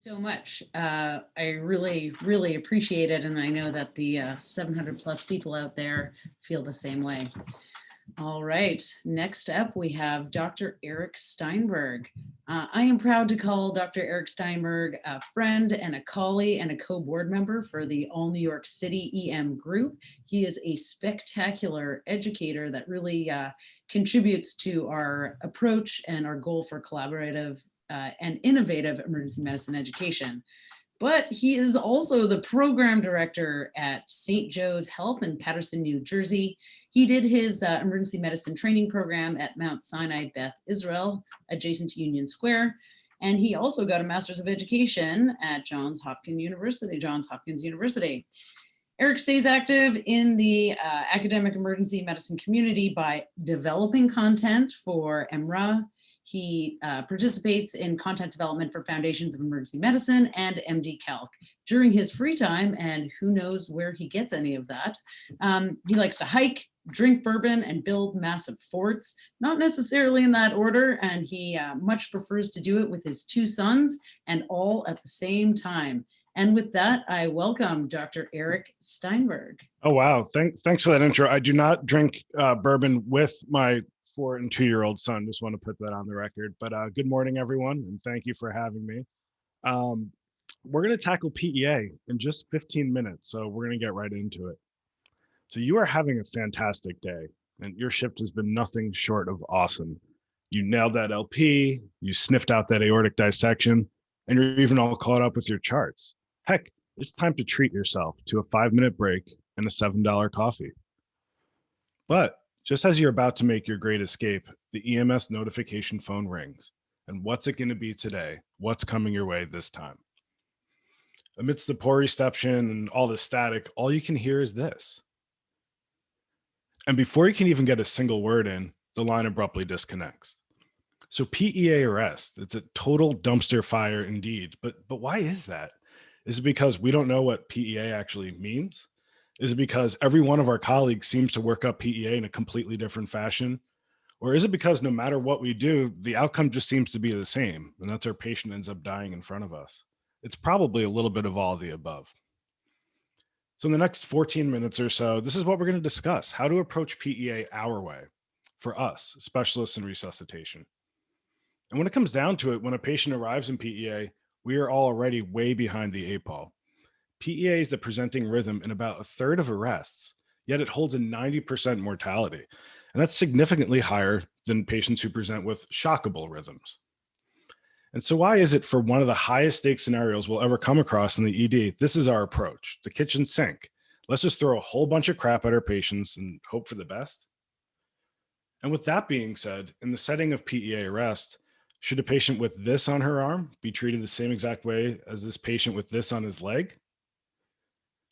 So much. I really, really appreciate it. And I know that the 700 plus people out there feel the same way. All right. Next up, we have Dr. Eric Steinberg. I am proud to call Dr. Eric Steinberg a friend and a colleague and a co-board member for the All New York City EM group. He is a spectacular educator that really contributes to our approach and our goal for collaborative and innovative emergency medicine education. But he is also the program director at St. Joe's Health in Paterson, New Jersey. He did his emergency medicine training program at Mount Sinai Beth Israel, adjacent to Union Square. And he also got a master's of education at Johns Hopkins University. Eric stays active in the academic emergency medicine community by developing content for EMRA. He participates in content development for Foundations of Emergency Medicine and MD Calc during his free time, and who knows where he gets any of that. He likes to hike, drink bourbon, and build massive forts, not necessarily in that order, and he much prefers to do it with his two sons and all at the same time. And with that, I welcome Dr. Eric Steinberg. Oh, wow. Thanks for that intro. I do not drink bourbon with my 4 and 2-year-old son. Just want to put that on the record. But good morning, everyone, and thank you for having me. We're going to tackle PEA in just 15 minutes, so we're going to get right into it. So you are having a fantastic day, and your shift has been nothing short of awesome. You nailed that LP, you sniffed out that aortic dissection, and you're even all caught up with your charts. Heck, it's time to treat yourself to a 5-minute break and a $7 coffee. But just as you're about to make your great escape, the EMS notification phone rings. And what's it going to be today? What's coming your way this time? Amidst the poor reception and all the static, all you can hear is this. And before you can even get a single word in, the line abruptly disconnects. So PEA arrest, it's a total dumpster fire indeed. But why is that? Is it because we don't know what PEA actually means? Is it because every one of our colleagues seems to work up PEA in a completely different fashion? Or is it because no matter what we do, the outcome just seems to be the same, and that's our patient ends up dying in front of us? It's probably a little bit of all of the above. So in the next 14 minutes or so, this is what we're going to discuss: how to approach PEA our way for us, specialists in resuscitation. And when it comes down to it, when a patient arrives in PEA, we are already way behind the 8 ball. PEA is the presenting rhythm in about a third of arrests, yet it holds a 90% mortality. And that's significantly higher than patients who present with shockable rhythms. And so why is it for one of the highest stakes scenarios we'll ever come across in the ED, this is our approach, the kitchen sink. Let's just throw a whole bunch of crap at our patients and hope for the best? And with that being said, in the setting of PEA arrest, should a patient with this on her arm be treated the same exact way as this patient with this on his leg?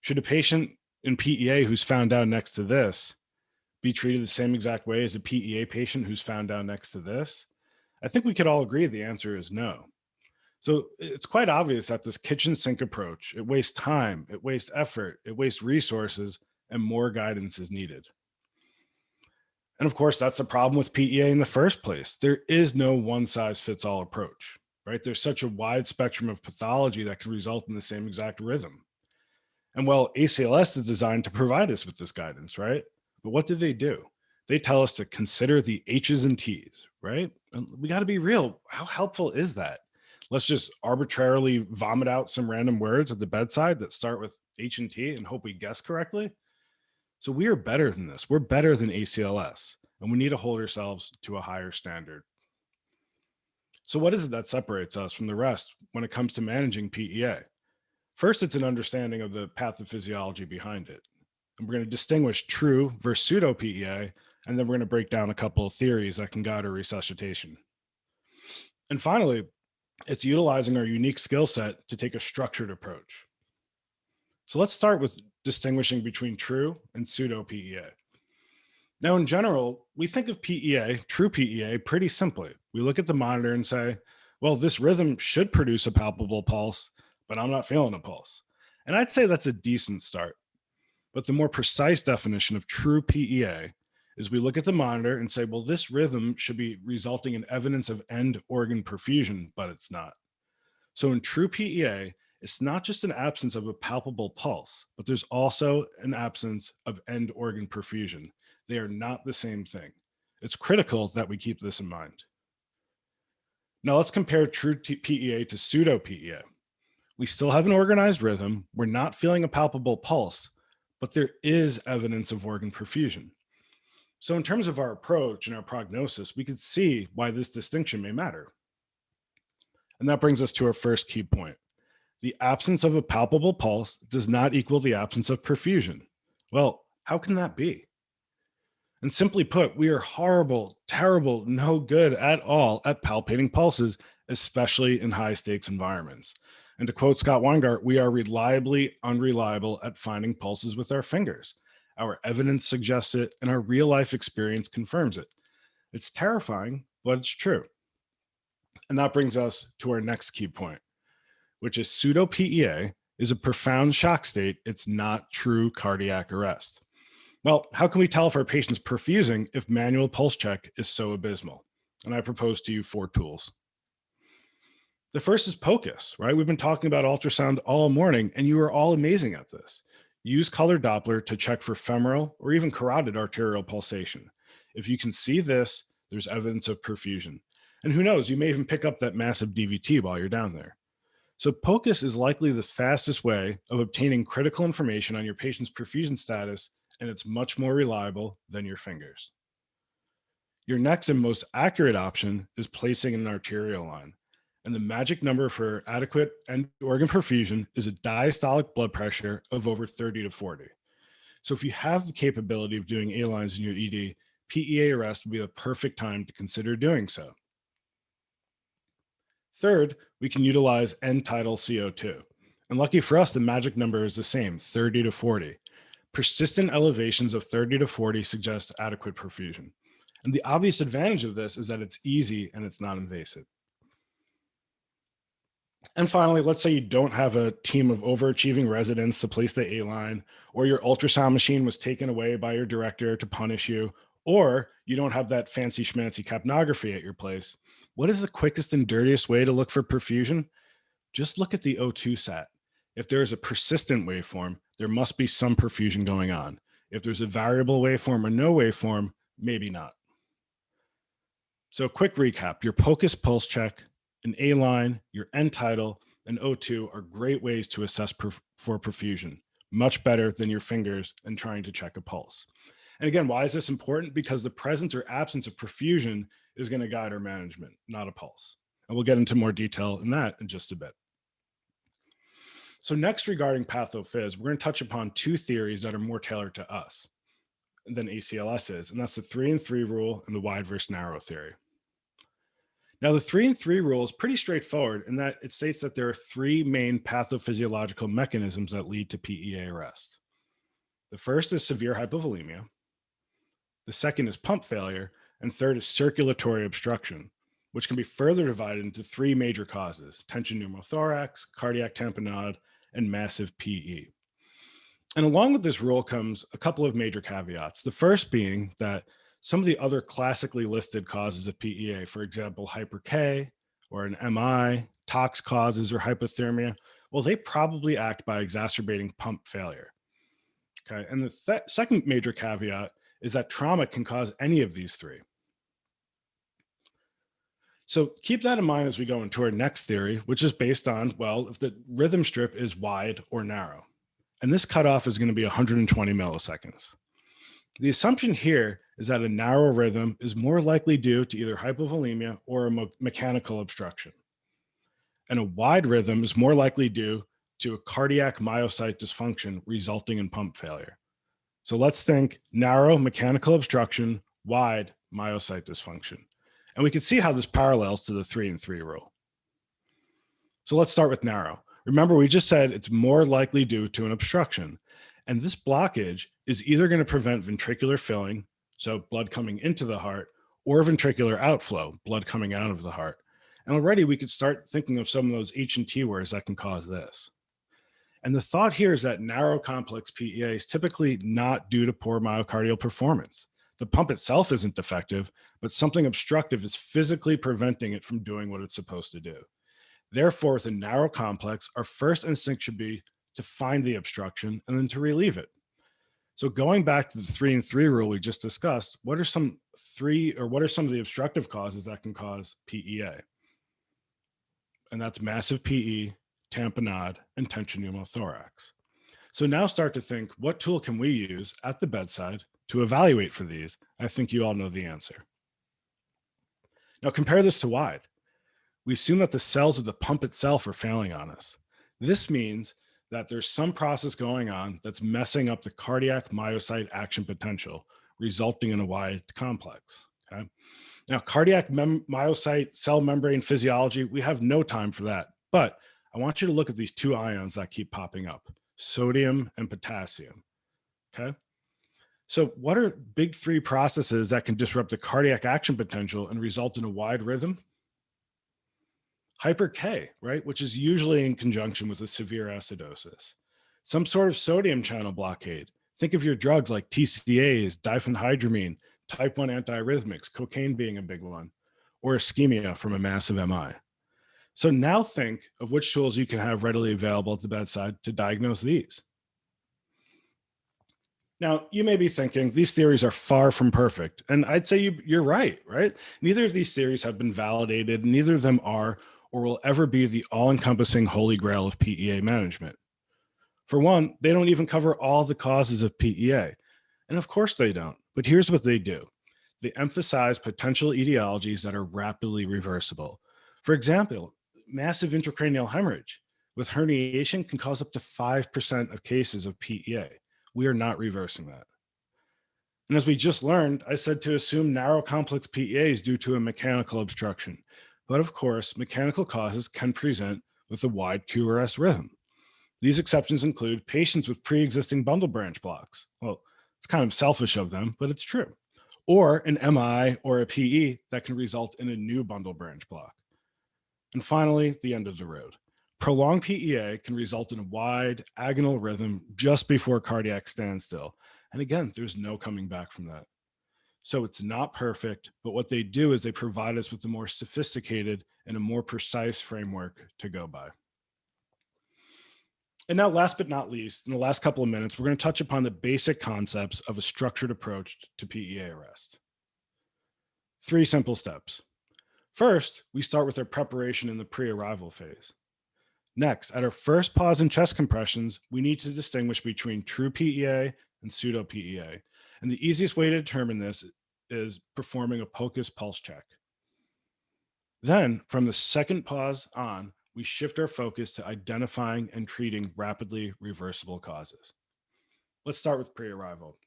Should a patient in PEA who's found down next to this be treated the same exact way as a PEA patient who's found down next to this? I think we could all agree the answer is no. So it's quite obvious that this kitchen sink approach, it wastes time, it wastes effort, it wastes resources, and more guidance is needed. And of course, that's the problem with PEA in the first place. There is no one-size-fits-all approach, right? There's such a wide spectrum of pathology that can result in the same exact rhythm. And well, ACLS is designed to provide us with this guidance, right? But what do? They tell us to consider the H's and T's, right? And we got to be real. How helpful is that? Let's just arbitrarily vomit out some random words at the bedside that start with H and T and hope we guess correctly. So we are better than this. We're better than ACLS, and we need to hold ourselves to a higher standard. So what is it that separates us from the rest when it comes to managing PEA? First, it's an understanding of the pathophysiology behind it. And we're going to distinguish true versus pseudo PEA, and then we're going to break down a couple of theories that can guide our resuscitation. And finally, it's utilizing our unique skill set to take a structured approach. So let's start with distinguishing between true and pseudo PEA. Now, in general, we think of PEA, true PEA, pretty simply. We look at the monitor and say, well, this rhythm should produce a palpable pulse, but I'm not feeling a pulse. And I'd say that's a decent start. But the more precise definition of true PEA is we look at the monitor and say, well, this rhythm should be resulting in evidence of end organ perfusion, but it's not. So in true PEA, it's not just an absence of a palpable pulse, but there's also an absence of end organ perfusion. They are not the same thing. It's critical that we keep this in mind. Now let's compare true PEA to pseudo PEA. We still have an organized rhythm. We're not feeling a palpable pulse, but there is evidence of organ perfusion. So in terms of our approach and our prognosis, we could see why this distinction may matter. And that brings us to our first key point. The absence of a palpable pulse does not equal the absence of perfusion. Well, how can that be? And simply put, we are horrible, terrible, no good at all at palpating pulses, especially in high stakes environments. And to quote Scott Weingart, we are reliably unreliable at finding pulses with our fingers. Our evidence suggests it, and our real life experience confirms it. It's terrifying, but it's true. And that brings us to our next key point, which is pseudo PEA is a profound shock state. It's not true cardiac arrest. Well, how can we tell if our patient's perfusing if manual pulse check is so abysmal? And I propose to you 4 tools. The first is POCUS, right? We've been talking about ultrasound all morning, and you are all amazing at this. Use color Doppler to check for femoral or even carotid arterial pulsation. If you can see this, there's evidence of perfusion. And who knows, you may even pick up that massive DVT while you're down there. So POCUS is likely the fastest way of obtaining critical information on your patient's perfusion status, and it's much more reliable than your fingers. Your next and most accurate option is placing an arterial line. And the magic number for adequate end organ perfusion is a diastolic blood pressure of over 30 to 40. So if you have the capability of doing A lines in your ED, PEA arrest would be the perfect time to consider doing so. Third, we can utilize end tidal CO2. And lucky for us, the magic number is the same, 30 to 40. Persistent elevations of 30 to 40 suggest adequate perfusion. And the obvious advantage of this is that it's easy and it's not invasive. And finally, let's say you don't have a team of overachieving residents to place the A line, or your ultrasound machine was taken away by your director to punish you, or you don't have that fancy schmancy capnography at your place. What is the quickest and dirtiest way to look for perfusion? Just look at the O2 sat. If there is a persistent waveform, there must be some perfusion going on. If there's a variable waveform or no waveform, maybe not. So quick recap, your POCUS pulse check, an A line, your end tidal, and O2 are great ways to assess for perfusion, much better than your fingers and trying to check a pulse. And again, why is this important? Because the presence or absence of perfusion is going to guide our management, not a pulse. And we'll get into more detail in that in just a bit. So next, regarding pathophys, we're going to touch upon 2 theories that are more tailored to us than ACLS is, and that's the 3 and 3 rule and the wide versus narrow theory. Now, the 3 and 3 rule is pretty straightforward in that it states that there are 3 main pathophysiological mechanisms that lead to PEA arrest. The first is severe hypovolemia. The second is pump failure. And third is circulatory obstruction, which can be further divided into 3 major causes: tension pneumothorax, cardiac tamponade, and massive PE. And along with this rule comes a couple of major caveats. The first being that some of the other classically listed causes of PEA, for example, hyper-K or an MI, tox causes, or hypothermia, well, they probably act by exacerbating pump failure. Okay, and the second major caveat is that trauma can cause any of these 3. So keep that in mind as we go into our next theory, which is based on, well, if the rhythm strip is wide or narrow. And this cutoff is going to be 120 milliseconds. The assumption here is that a narrow rhythm is more likely due to either hypovolemia or a mechanical obstruction. And a wide rhythm is more likely due to a cardiac myocyte dysfunction resulting in pump failure. So let's think narrow mechanical obstruction, wide myocyte dysfunction. And we can see how this parallels to the 3 and 3 rule. So let's start with narrow. Remember, we just said it's more likely due to an obstruction. And this blockage is either going to prevent ventricular filling, so blood coming into the heart, or ventricular outflow, blood coming out of the heart. And already we could start thinking of some of those H&T words that can cause this. And the thought here is that narrow complex PEA is typically not due to poor myocardial performance. The pump itself isn't defective, but something obstructive is physically preventing it from doing what it's supposed to do. Therefore, with a narrow complex, our first instinct should be to find the obstruction and then to relieve it. So going back to the 3 and 3 rule we just discussed, what are some of the obstructive causes that can cause PEA? And that's massive PE, tamponade, and tension pneumothorax. So now start to think, what tool can we use at the bedside to evaluate for these? I think you all know the answer. Now compare this to wide. We assume that the cells of the pump itself are failing on us. This means that there's some process going on that's messing up the cardiac myocyte action potential, resulting in a wide complex. Okay. Now, cardiac myocyte cell membrane physiology, we have no time for that. But I want you to look at these two ions that keep popping up, sodium and potassium. Okay. So, what are big three processes that can disrupt the cardiac action potential and result in a wide rhythm? Hyper K, right, which is usually in conjunction with a severe acidosis. Some sort of sodium channel blockade. Think of your drugs like TCAs, diphenhydramine, type 1 antiarrhythmics, cocaine being a big one, or ischemia from a massive MI. So now think of which tools you can have readily available at the bedside to diagnose these. Now, you may be thinking these theories are far from perfect, and I'd say you're right, right? Neither of these theories have been validated, neither of them are or will ever be the all-encompassing holy grail of PEA management. For one, they don't even cover all the causes of PEA. And of course they don't, but here's what they do. They emphasize potential etiologies that are rapidly reversible. For example, massive intracranial hemorrhage with herniation can cause up to 5% of cases of PEA. We are not reversing that. And as we just learned, I said to assume narrow complex PEA is due to a mechanical obstruction. But of course, mechanical causes can present with a wide QRS rhythm. These exceptions include patients with pre-existing bundle branch blocks. Well, it's kind of selfish of them, but it's true. Or an MI or a PE that can result in a new bundle branch block. And finally, the end of the road. Prolonged PEA can result in a wide agonal rhythm just before cardiac standstill. And again, there's no coming back from that. So it's not perfect, but what they do is they provide us with a more sophisticated and a more precise framework to go by. And now, last but not least, in the last couple of minutes, we're going to touch upon the basic concepts of a structured approach to PEA arrest. 3 simple steps. First, we start with our preparation in the pre-arrival phase. Next, at our first pause in chest compressions, we need to distinguish between true PEA and pseudo PEA. And the easiest way to determine this is performing a POCUS pulse check. Then, from the second pause on, we shift our focus to identifying and treating rapidly reversible causes. Let's start with pre-arrival.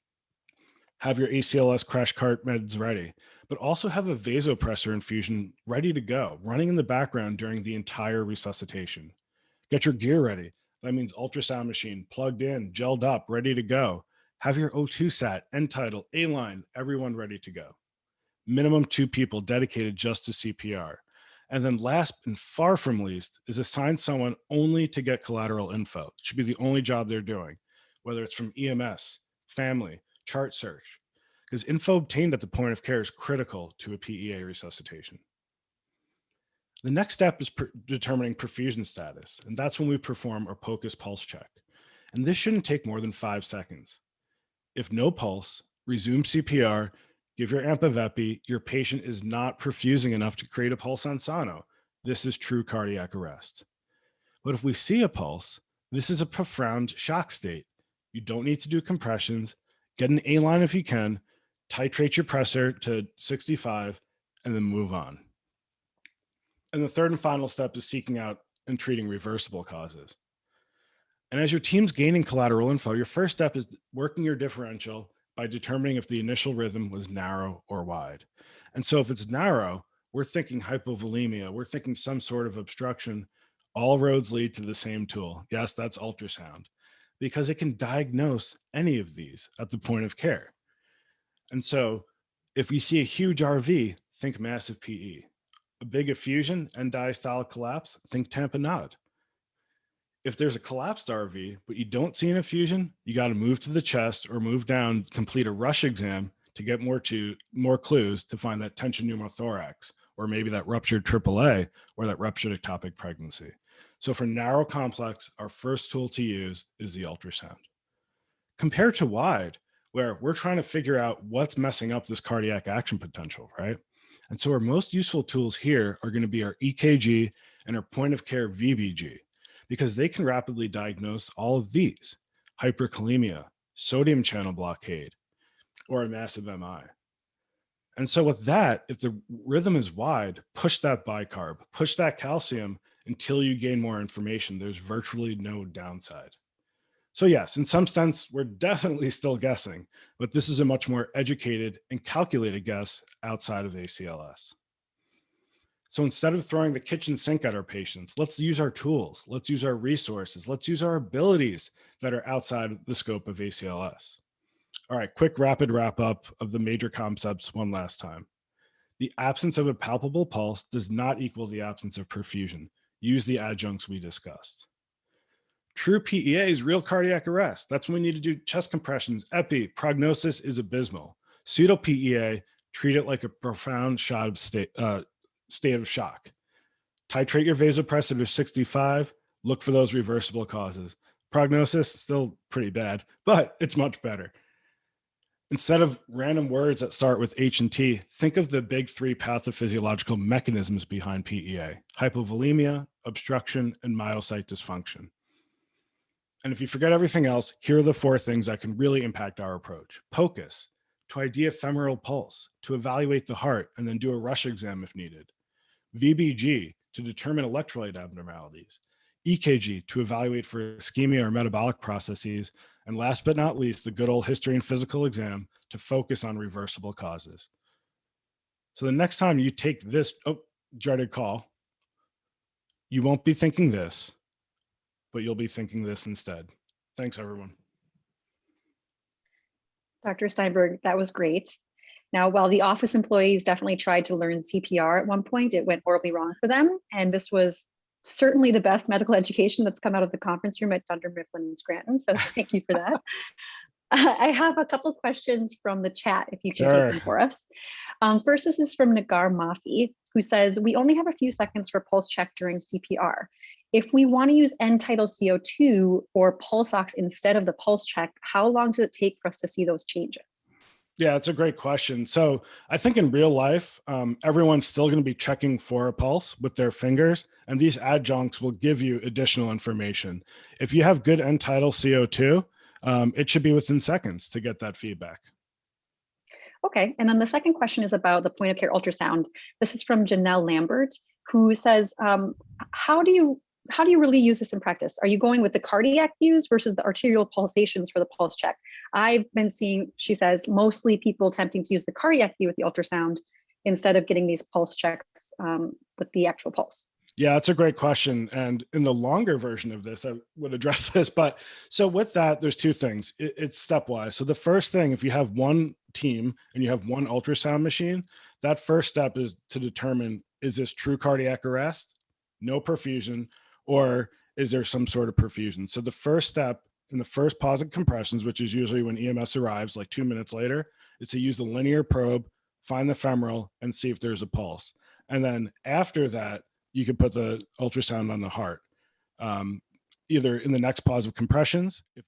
Have your ACLS crash cart meds ready, but also have a vasopressor infusion ready to go, running in the background during the entire resuscitation. Get your gear ready. That means ultrasound machine plugged in, gelled up, ready to go. Have your O2 sat, end tidal, A-line, everyone ready to go. Minimum 2 people dedicated just to CPR. And then last and far from least is assign someone only to get collateral info. It should be the only job they're doing, whether it's from EMS, family, chart search, because info obtained at the point of care is critical to a PEA resuscitation. The next step is determining perfusion status, and that's when we perform our POCUS pulse check. And this shouldn't take more than 5 seconds. If no pulse, resume CPR, give your AMPA-VEPI, your patient is not perfusing enough to create a pulse on sono. This is true cardiac arrest. But if we see a pulse, this is a profound shock state. You don't need to do compressions. Get an A-line if you can, titrate your pressor to 65, and then move on. And the third and final step is seeking out and treating reversible causes. And as your team's gaining collateral info, your first step is working your differential by determining if the initial rhythm was narrow or wide. And so if it's narrow, we're thinking hypovolemia, we're thinking some sort of obstruction. All roads lead to the same tool. Yes, that's ultrasound, because it can diagnose any of these at the point of care. And so if we see a huge RV, think massive PE. A big effusion and diastolic collapse, think tamponade. If there's a collapsed RV, but you don't see an effusion, you got to move to the chest or move down, complete a rush exam to get more clues to find that tension pneumothorax or maybe that ruptured AAA, or that ruptured ectopic pregnancy. So for narrow complex, our first tool to use is the ultrasound. Compared to wide, where we're trying to figure out what's messing up this cardiac action potential, right? And so our most useful tools here are going to be our EKG and our point of care VBG, because they can rapidly diagnose all of these: hyperkalemia, sodium channel blockade, or a massive MI. And so with that, if the rhythm is wide, push that bicarb, push that calcium until you gain more information. There's virtually no downside. So yes, in some sense, we're definitely still guessing, but this is a much more educated and calculated guess outside of ACLS. So instead of throwing the kitchen sink at our patients, let's use our tools, let's use our resources, let's use our abilities that are outside the scope of ACLS. All right, quick rapid wrap up of the major concepts one last time. The absence of a palpable pulse does not equal the absence of perfusion. Use the adjuncts we discussed. True PEA is real cardiac arrest. That's when we need to do chest compressions. Epi, prognosis is abysmal. Pseudo PEA, treat it like a profound state of shock. Titrate your vasopressor to 65. Look for those reversible causes. Prognosis, still pretty bad, but it's much better. Instead of random words that start with H and T, think of the big three pathophysiological mechanisms behind PEA: hypovolemia, obstruction, and myocyte dysfunction. And if you forget everything else, here are the four things that can really impact our approach. POCUS, to ID ephemeral pulse, to evaluate the heart, and then do a rush exam if needed. VBG, to determine electrolyte abnormalities. EKG, to evaluate for ischemia or metabolic processes. And last but not least, the good old history and physical exam to focus on reversible causes. So the next time you take this dreaded call, you won't be thinking this, but you'll be thinking this instead. Thanks, everyone. Dr. Steinberg, that was great. Now, while the office employees definitely tried to learn CPR at one point, it went horribly wrong for them. And this was certainly the best medical education that's come out of the conference room at Dunder Mifflin and Scranton. So thank you for that. I have a couple of questions from the chat, if you can take them for us. First, this is from Nagar Mafi, who says, we only have a few seconds for pulse check during CPR. If we want to use end-tidal CO2 or pulse ox instead of the pulse check, how long does it take for us to see those changes? Yeah, it's a great question. So I think in real life, everyone's still going to be checking for a pulse with their fingers, and these adjuncts will give you additional information. If you have good end-tidal CO2, it should be within seconds to get that feedback. Okay, and then the second question is about the point of care ultrasound. This is from Janelle Lambert, who says, how do you really use this in practice? Are you going with the cardiac views versus the arterial pulsations for the pulse check? I've been seeing, she says, mostly people attempting to use the cardiac view with the ultrasound instead of getting these pulse checks with the actual pulse. Yeah, that's a great question. And in the longer version of this, I would address this. But so with that, there's two things. It's stepwise. So the first thing, if you have one team and you have one ultrasound machine, that first step is to determine, is this true cardiac arrest, no perfusion, or is there some sort of perfusion? So the first step in the first pause of compressions, which is usually when EMS arrives like 2 minutes later, is to use the linear probe, find the femoral, and see if there's a pulse. And then after that, you could put the ultrasound on the heart, either in the next pause of compressions, if